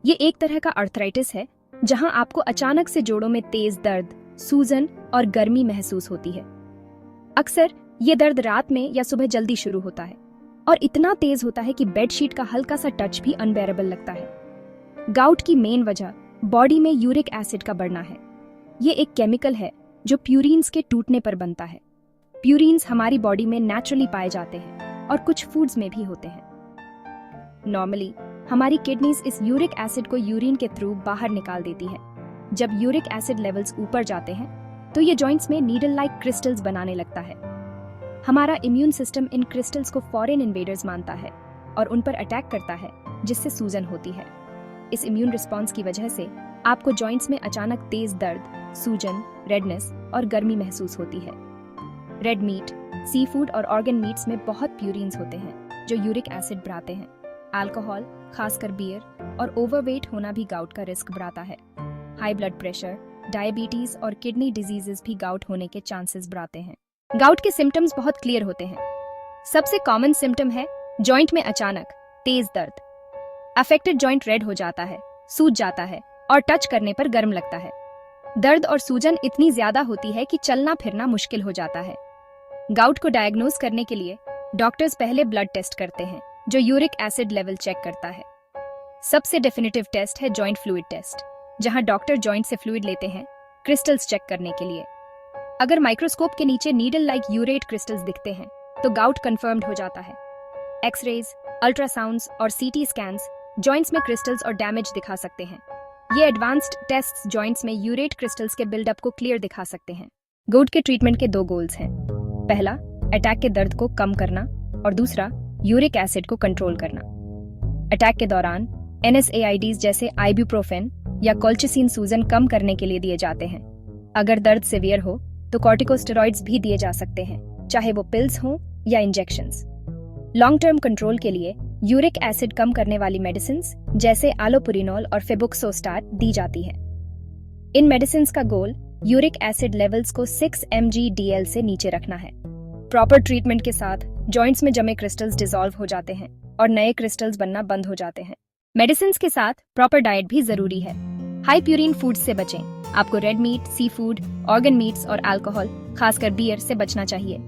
ये एक तरह का आर्थराइटिस है जहां आपको अचानक से जोड़ों में तेज दर्द, सूजन और गर्मी महसूस होती है। अक्सर ये दर्द रात में या सुबह जल्दी शुरू होता है और इतना तेज होता है कि बेडशीट का हल्का सा टच भी अनबेरेबल लगता है। गाउट की मेन वजह बॉडी में यूरिक एसिड का बढ़ना है। ये एक केमिकल है जो प्यूरिन्स के टूटने पर बनता है। प्यूरिन्स हमारी बॉडी में नेचुरली पाए जाते हैं और कुछ फूड्स में भी होते हैं। नॉर्मली हमारी किडनीज इस यूरिक एसिड को यूरिन के थ्रू बाहर निकाल देती है। जब यूरिक एसिड लेवल्स ऊपर जाते हैं तो ये जॉइंट्स में नीडल लाइक क्रिस्टल्स बनाने लगता है। हमारा इम्यून सिस्टम इन क्रिस्टल्स को फॉरेन इन्वेडर्स मानता है और उन पर अटैक करता है, जिससे सूजन होती है। इस इम्यून रिस्पॉन्स की वजह से आपको जॉइंट्स में अचानक तेज दर्द, सूजन, रेडनेस और गर्मी महसूस होती है। रेड मीट, सी फूड और ऑर्गन मीट्स में बहुत प्यूरिन्स होते हैं जो यूरिक एसिड बढ़ाते हैं। अल्कोहल, खासकर बियर और ओवरवेट होना भी गाउट का रिस्क बढ़ाता है। हाई ब्लड प्रेशर, डायबिटीज और किडनी डिजीजेस भी गाउट होने के चांसेस बढ़ाते हैं। गाउट के सिम्टम्स बहुत क्लियर होते हैं। सबसे कॉमन सिम्टम है जॉइंट में अचानक तेज दर्द। अफेक्टेड जॉइंट रेड हो जाता है, सूज जाता है और टच करने पर गर्म लगता है। दर्द और सूजन इतनी ज्यादा होती है कि चलना फिरना मुश्किल हो जाता है। गाउट को डायग्नोज करने के लिए डॉक्टर्स पहले ब्लड टेस्ट करते हैं जो यूरिक एसिड लेवल चेक करता है। सबसे डेफिनेटिव टेस्ट है जॉइंट फ्लूइड टेस्ट, जहां डॉक्टर जॉइंट से फ्लूइड लेते हैं क्रिस्टल्स चेक करने के लिए। अगर माइक्रोस्कोप के नीचे नीडल लाइक यूरेट क्रिस्टल्स दिखते हैं तो गाउट कंफर्म्ड हो जाता है। एक्सरेज, अल्ट्रासाउंड्स और सीटी स्कैन्स जॉइंट्स में क्रिस्टल्स और डैमेज दिखा सकते हैं। ये एडवांस्ड टेस्ट्स जॉइंट्स में यूरेट क्रिस्टल्स के बिल्डअप को क्लियर दिखा सकते हैं। गाउट के ट्रीटमेंट के 2 गोल्स हैं। पहला, अटैक के दर्द को कम करना और दूसरा, यूरिक एसिड को कंट्रोल करना। अटैक के दौरान NSAIDs जैसे आइब्यूप्रोफेन या कोल्चिसिन सूजन कम करने के लिए दिए जाते हैं। अगर दर्द सिवियर हो तो कॉर्टिकोस्टेरॉइड्स भी दिए जा सकते हैं, चाहे वो पिल्स हों या इंजेक्शंस। लॉन्ग टर्म कंट्रोल के लिए यूरिक एसिड कम करने वाली मेडिसिन्स जैसे आलोपुरिनोल और फेबुक्सोस्टाट दी जाती है। इन मेडिसिन्स का गोल यूरिक एसिड लेवल्स को 6 mg/dl से नीचे रखना है। प्रॉपर ट्रीटमेंट के साथ जॉइंट्स में जमे क्रिस्टल्स डिसॉल्व हो जाते हैं और नए क्रिस्टल्स बनना बंद हो जाते हैं। मेडिसिन्स के साथ प्रॉपर डाइट भी जरूरी है। हाई प्यूरिन फूड्स से बचें। आपको red meat, sea food, organ meets और अल्कोहल, खासकर बियर से बचना चाहिए।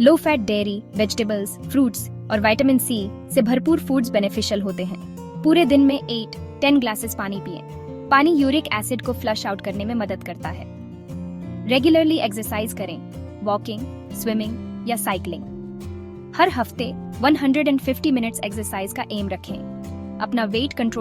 Low fat dairy, vegetables, fruits और विटामिन सी से भरपूर फूड्स बेनिफिशियल होते हैं। पूरे दिन में 8-10 ग्लासेस पानी पिएं। पानी यूरिक एसिड को फ्लश आउट करने में मदद करता है। रेगुलरली एक्सरसाइज करें, वॉकिंग, स्विमिंग या साइकिलिंग। हर हफ्ते 150 मिनट्स एक्सरसाइज का एम रखें। अपना वेट कंट्रोल